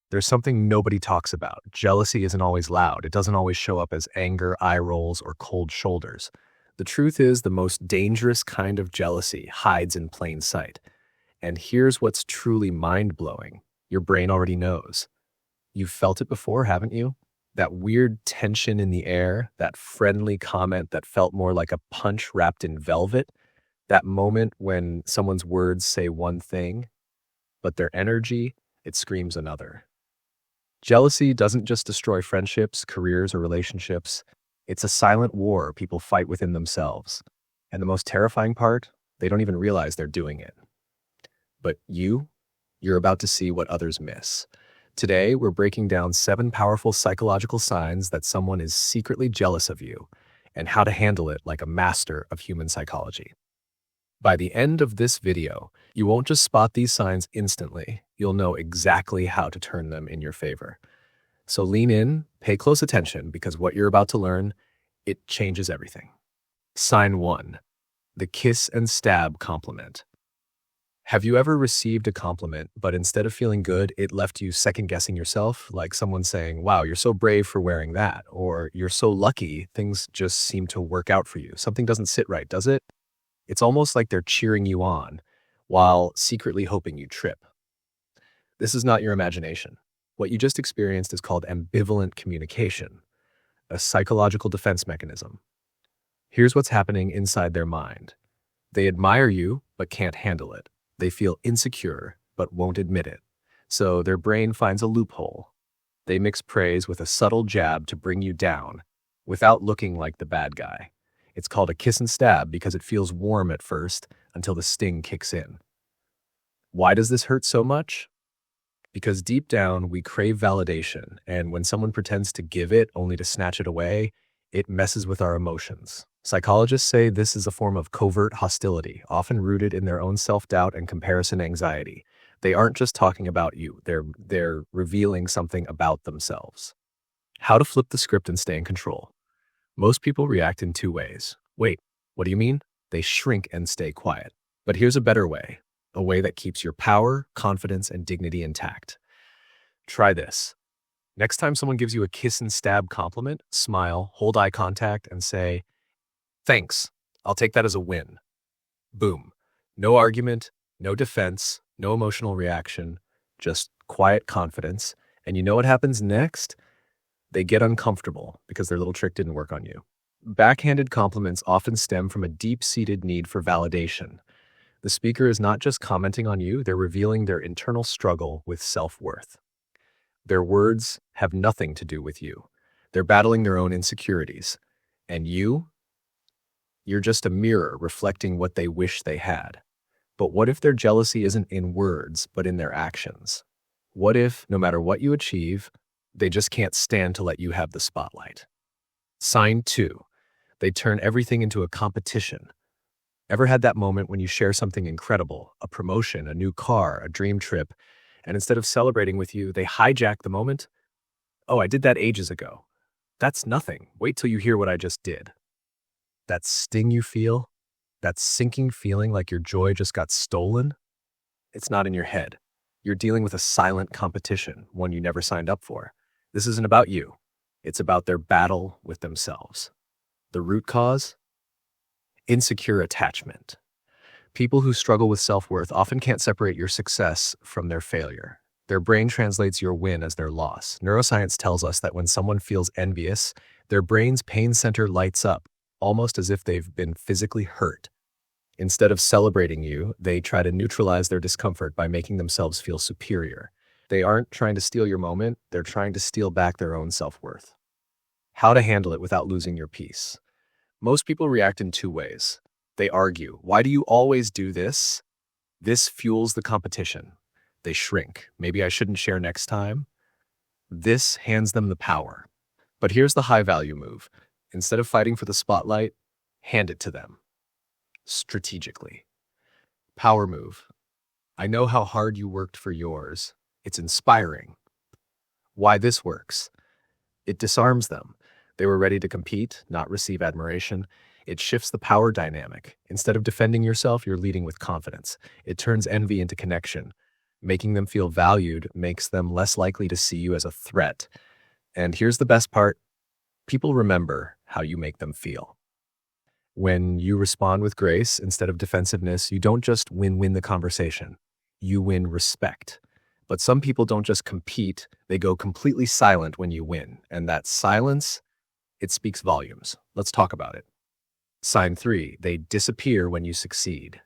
There's something nobody talks about. Jealousy isn't always loud. It doesn't always show up as anger, eye rolls, or cold shoulders. The truth is, the most dangerous kind of jealousy hides in plain sight. And here's what's truly mind-blowing. Your brain already knows. You've felt it before, haven't you? That weird tension in the air, that friendly comment that felt more like a punch wrapped in velvet, that moment when someone's words say one thing, but their energy, it screams another. Jealousy doesn't just destroy friendships, careers, or relationships. It's a silent war people fight within themselves. And the most terrifying part, they don't even realize they're doing it. But you're about to see what others miss. Today, we're breaking down 7 powerful psychological signs that someone is secretly jealous of you and how to handle it like a master of human psychology. By the end of this video, you won't just spot these signs instantly, you'll know exactly how to turn them in your favor. So lean in, pay close attention, because what you're about to learn, it changes everything. Sign 1. The kiss and stab compliment. Have you ever received a compliment, but instead of feeling good, it left you second-guessing yourself? Like someone saying, wow, you're so brave for wearing that, or you're so lucky, things just seem to work out for you. Something doesn't sit right, does it? It's almost like they're cheering you on, while secretly hoping you trip. This is not your imagination. What you just experienced is called ambivalent communication, a psychological defense mechanism. Here's what's happening inside their mind. They admire you, but can't handle it. They feel insecure, but won't admit it. So their brain finds a loophole. They mix praise with a subtle jab to bring you down, without looking like the bad guy. It's called a kiss and stab because it feels warm at first until the sting kicks in. Why does this hurt so much? Because deep down, we crave validation, and when someone pretends to give it only to snatch it away, it messes with our emotions. Psychologists say this is a form of covert hostility, often rooted in their own self-doubt and comparison anxiety. They aren't just talking about you, they're revealing something about themselves. How to flip the script and stay in control. Most people react in 2 ways. Wait, what do you mean? They shrink and stay quiet. But here's a better way, a way that keeps your power, confidence, and dignity intact. Try this. Next time someone gives you a kiss and stab compliment, smile, hold eye contact, and say, thanks, I'll take that as a win. Boom. No argument, no defense, no emotional reaction, just quiet confidence. And you know what happens next? They get uncomfortable because their little trick didn't work on you. Backhanded compliments often stem from a deep-seated need for validation. The speaker is not just commenting on you, they're revealing their internal struggle with self-worth. Their words have nothing to do with you. They're battling their own insecurities. And you're just a mirror reflecting what they wish they had. But what if their jealousy isn't in words, but in their actions? What if, no matter what you achieve, they just can't stand to let you have the spotlight? Sign 2. They turn everything into a competition. Ever had that moment when you share something incredible, a promotion, a new car, a dream trip, and instead of celebrating with you, they hijack the moment? Oh, I did that ages ago. That's nothing. Wait till you hear what I just did. That sting you feel, that sinking feeling like your joy just got stolen, it's not in your head. You're dealing with a silent competition, one you never signed up for. This isn't about you. It's about their battle with themselves. The root cause? Insecure attachment. People who struggle with self-worth often can't separate your success from their failure. Their brain translates your win as their loss. Neuroscience tells us that when someone feels envious, their brain's pain center lights up, almost as if they've been physically hurt. Instead of celebrating you, they try to neutralize their discomfort by making themselves feel superior. They aren't trying to steal your moment, they're trying to steal back their own self-worth. How to handle it without losing your peace. Most people react in 2 ways. They argue, why do you always do this? This fuels the competition. They shrink. Maybe I shouldn't share next time. This hands them the power. But here's the high-value move. Instead of fighting for the spotlight, hand it to them. Strategically. Power move. I know how hard you worked for yours. It's inspiring. Why this works? It disarms them. They were ready to compete, not receive admiration. It shifts the power dynamic. Instead of defending yourself, you're leading with confidence. It turns envy into connection. Making them feel valued makes them less likely to see you as a threat. And here's the best part: people remember how you make them feel. When you respond with grace instead of defensiveness, you don't just win the conversation, you win respect. But some people don't just compete, they go completely silent when you win. And that silence, it speaks volumes. Let's talk about it. Sign 3, they disappear when you succeed.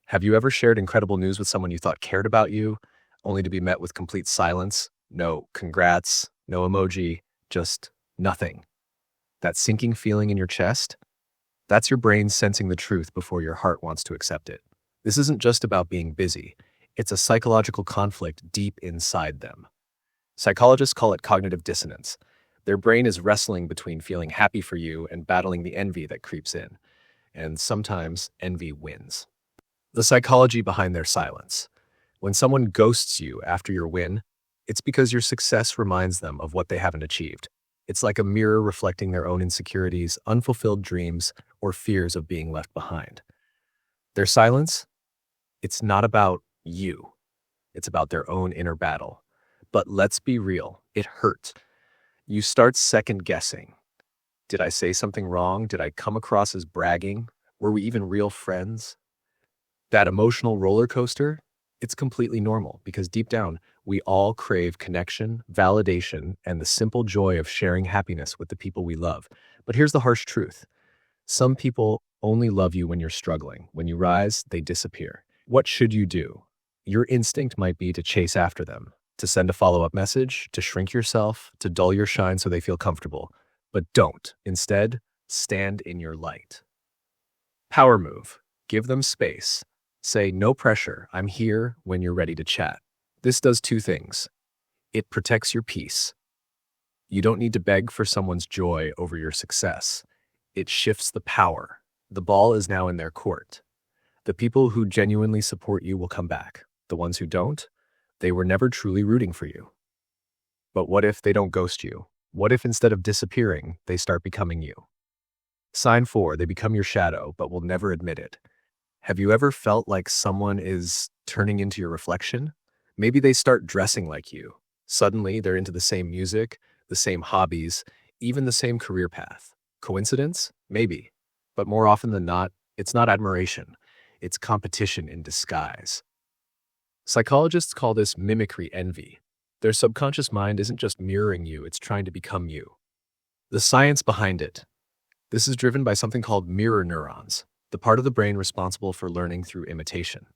Have you ever shared incredible news with someone you thought cared about you, only to be met with complete silence? No congrats, no emoji, just nothing. That sinking feeling in your chest? That's your brain sensing the truth before your heart wants to accept it. This isn't just about being busy. It's a psychological conflict deep inside them. Psychologists call it cognitive dissonance. Their brain is wrestling between feeling happy for you and battling the envy that creeps in. And sometimes envy wins. The psychology behind their silence. When someone ghosts you after your win, it's because your success reminds them of what they haven't achieved. It's like a mirror reflecting their own insecurities, unfulfilled dreams, or fears of being left behind. Their silence, it's not about you. It's about their own inner battle. But let's be real, it hurt. You start second guessing. Did I say something wrong? Did I come across as bragging? Were we even real friends? That emotional roller coaster, it's completely normal because deep down, we all crave connection, validation, and the simple joy of sharing happiness with the people we love. But here's the harsh truth. Some people only love you when you're struggling. When you rise, they disappear. What should you do? Your instinct might be to chase after them, to send a follow-up message, to shrink yourself, to dull your shine so they feel comfortable. But don't. Instead, stand in your light. Power move. Give them space. Say, no pressure, I'm here when you're ready to chat. This does 2 things. It protects your peace. You don't need to beg for someone's joy over your success. It shifts the power. The ball is now in their court. The people who genuinely support you will come back. The ones who don't, they were never truly rooting for you. But what if they don't ghost you? What if instead of disappearing, they start becoming you? Sign 4, they become your shadow, but will never admit it. Have you ever felt like someone is turning into your reflection? Maybe they start dressing like you. Suddenly, they're into the same music, the same hobbies, even the same career path. Coincidence? Maybe. But more often than not, it's not admiration. It's competition in disguise. Psychologists call this mimicry envy. Their subconscious mind isn't just mirroring you, it's trying to become you. The science behind it. This is driven by something called mirror neurons, the part of the brain responsible for learning through imitation.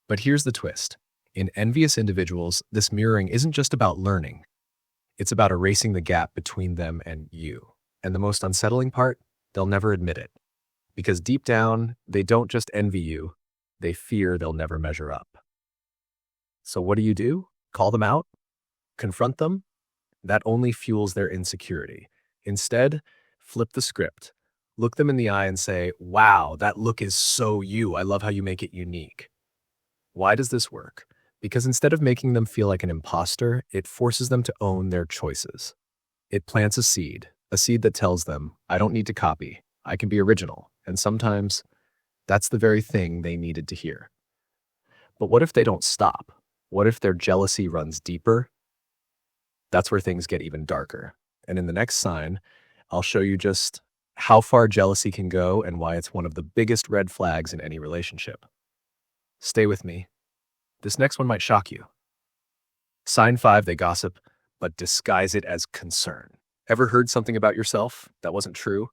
But here's the twist. In envious individuals, this mirroring isn't just about learning. It's about erasing the gap between them and you. And the most unsettling part, they'll never admit it. Because deep down, they don't just envy you, they fear they'll never measure up. So what do? Call them out? Confront them? That only fuels their insecurity. Instead, flip the script. Look them in the eye and say, wow, that look is so you. I love how you make it unique. Why does this work? Because instead of making them feel like an imposter, it forces them to own their choices. It plants a seed that tells them, I don't need to copy. I can be original. And sometimes that's the very thing they needed to hear. But what if they don't stop? What if their jealousy runs deeper? That's where things get even darker. And in the next sign, I'll show you just how far jealousy can go and why it's one of the biggest red flags in any relationship. Stay with me. This next one might shock you. Sign 5, they gossip, but disguise it as concern. Ever heard something about yourself that wasn't true?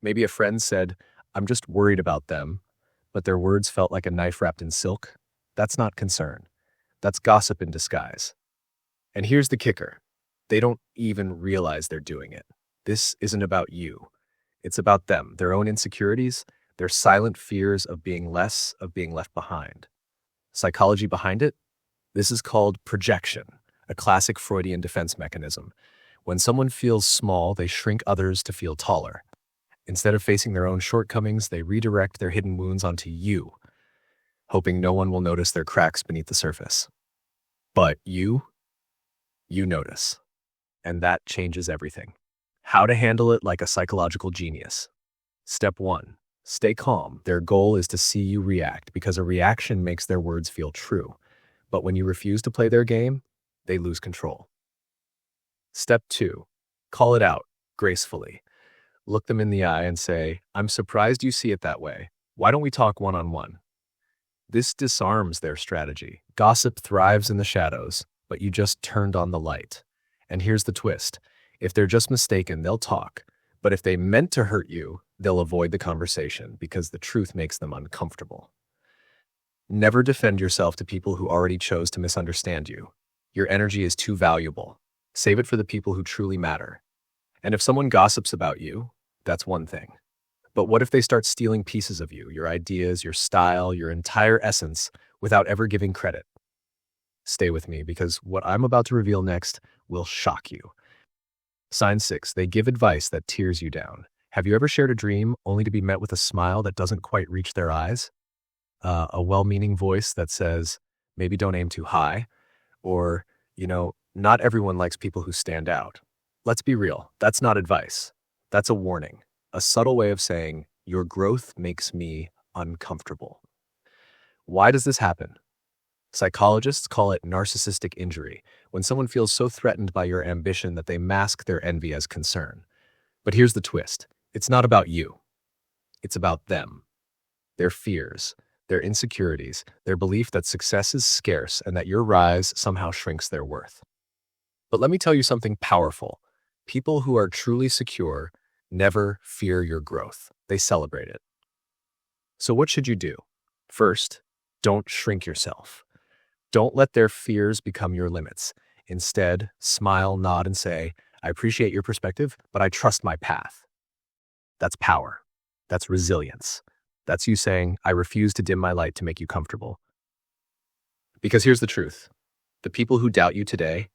Maybe a friend said, I'm just worried about them, but their words felt like a knife wrapped in silk. That's not concern. That's gossip in disguise. And here's the kicker. They don't even realize they're doing it. This isn't about you. It's about them, their own insecurities, their silent fears of being less, of being left behind. Psychology behind it? This is called projection, a classic Freudian defense mechanism. When someone feels small, they shrink others to feel taller. Instead of facing their own shortcomings, they redirect their hidden wounds onto you, hoping no one will notice their cracks beneath the surface. But you notice. And that changes everything. How to handle it like a psychological genius. Step 1. Stay calm. Their goal is to see you react because a reaction makes their words feel true. But when you refuse to play their game, they lose control. Step 2. Call it out gracefully. Look them in the eye and say, "I'm surprised you see it that way. Why don't we talk one-on-one?" This disarms their strategy. Gossip thrives in the shadows, but you just turned on the light. And here's the twist. If they're just mistaken, they'll talk. But if they meant to hurt you, they'll avoid the conversation because the truth makes them uncomfortable. Never defend yourself to people who already chose to misunderstand you. Your energy is too valuable. Save it for the people who truly matter. And if someone gossips about you, that's one thing. But what if they start stealing pieces of you, your ideas, your style, your entire essence, without ever giving credit? Stay with me, because what I'm about to reveal next will shock you. Sign 6. They give advice that tears you down. Have you ever shared a dream only to be met with a smile that doesn't quite reach their eyes? A well-meaning voice that says, maybe don't aim too high, or, not everyone likes people who stand out. Let's be real. That's not advice. That's a warning. A subtle way of saying, your growth makes me uncomfortable. Why does this happen? Psychologists call it narcissistic injury, when someone feels so threatened by your ambition that they mask their envy as concern. But here's the twist. It's not about you. It's about them. Their fears, their insecurities, their belief that success is scarce and that your rise somehow shrinks their worth. But let me tell you something powerful. People who are truly secure never fear your growth. They celebrate it. So what should you do? First, don't shrink yourself. Don't let their fears become your limits. Instead, smile, nod, and say, I appreciate your perspective, but I trust my path. That's power. That's resilience. That's you saying, I refuse to dim my light to make you comfortable. Because here's the truth. The people who doubt you today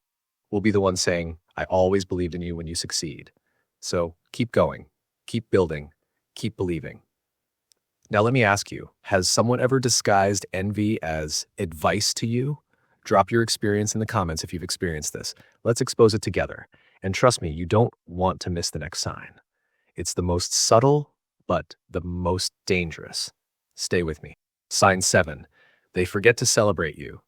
will be the ones saying, I always believed in you when you succeed. So keep going, keep building, keep believing. Now let me ask you, has someone ever disguised envy as advice to you? Drop your experience in the comments if you've experienced this. Let's expose it together. And trust me, you don't want to miss the next sign. It's the most subtle, but the most dangerous. Stay with me. Sign 7. They forget to celebrate you,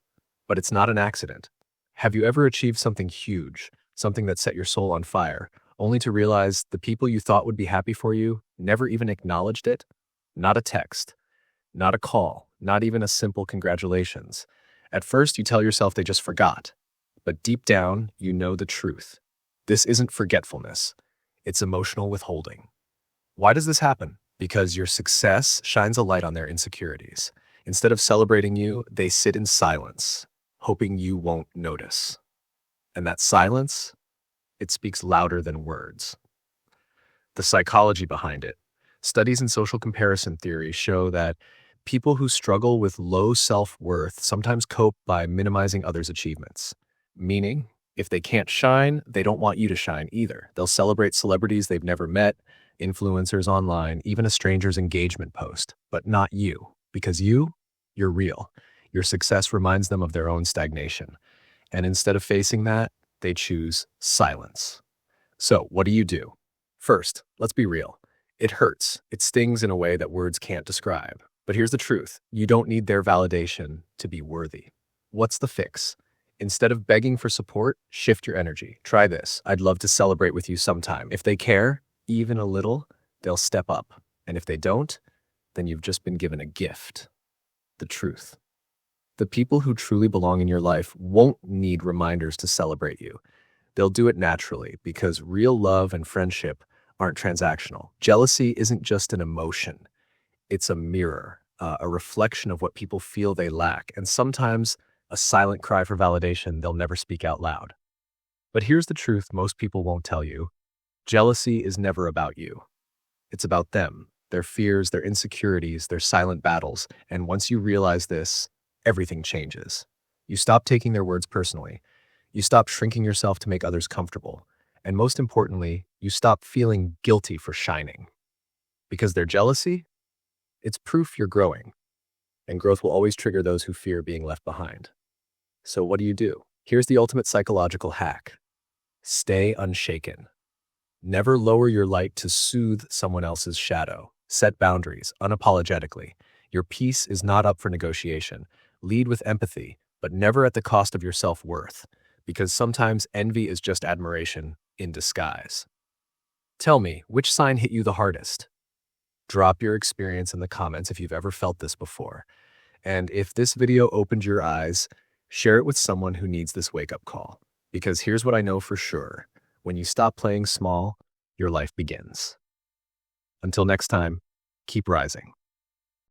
but it's not an accident. Have you ever achieved something huge, something that set your soul on fire, only to realize the people you thought would be happy for you never even acknowledged it? Not a text, not a call, not even a simple congratulations. At first, you tell yourself they just forgot, but deep down, you know the truth. This isn't forgetfulness. It's emotional withholding. Why does this happen? Because your success shines a light on their insecurities. Instead of celebrating you, they sit in silence, hoping you won't notice. And that silence, it speaks louder than words. The psychology behind it. Studies in social comparison theory show that people who struggle with low self-worth sometimes cope by minimizing others' achievements. Meaning, if they can't shine, they don't want you to shine either. They'll celebrate celebrities they've never met, influencers online, even a stranger's engagement post, but not you. Because you're real. Your success reminds them of their own stagnation. And instead of facing that, they choose silence. So what do? First, let's be real. It hurts. It stings in a way that words can't describe. But here's the truth. You don't need their validation to be worthy. What's the fix? Instead of begging for support, shift your energy. Try this. I'd love to celebrate with you sometime. If they care, even a little, they'll step up. And if they don't, then you've just been given a gift. The truth. The people who truly belong in your life won't need reminders to celebrate you. They'll do it naturally because real love and friendship aren't transactional. Jealousy isn't just an emotion. It's a mirror, a reflection of what people feel they lack, and sometimes a silent cry for validation they'll never speak out loud. But here's the truth most people won't tell you. Jealousy is never about you. It's about them, their fears, their insecurities, their silent battles. And once you realize this, everything changes. You stop taking their words personally. You stop shrinking yourself to make others comfortable. And most importantly, you stop feeling guilty for shining. Because their jealousy, it's proof you're growing. And growth will always trigger those who fear being left behind. So what do? Here's the ultimate psychological hack. Stay unshaken. Never lower your light to soothe someone else's shadow. Set boundaries, unapologetically. Your peace is not up for negotiation. Lead with empathy, but never at the cost of your self-worth, because sometimes envy is just admiration in disguise. Tell me, which sign hit you the hardest? Drop your experience in the comments if you've ever felt this before. And if this video opened your eyes, share it with someone who needs this wake-up call. Because here's what I know for sure. When you stop playing small, your life begins. Until next time, keep rising.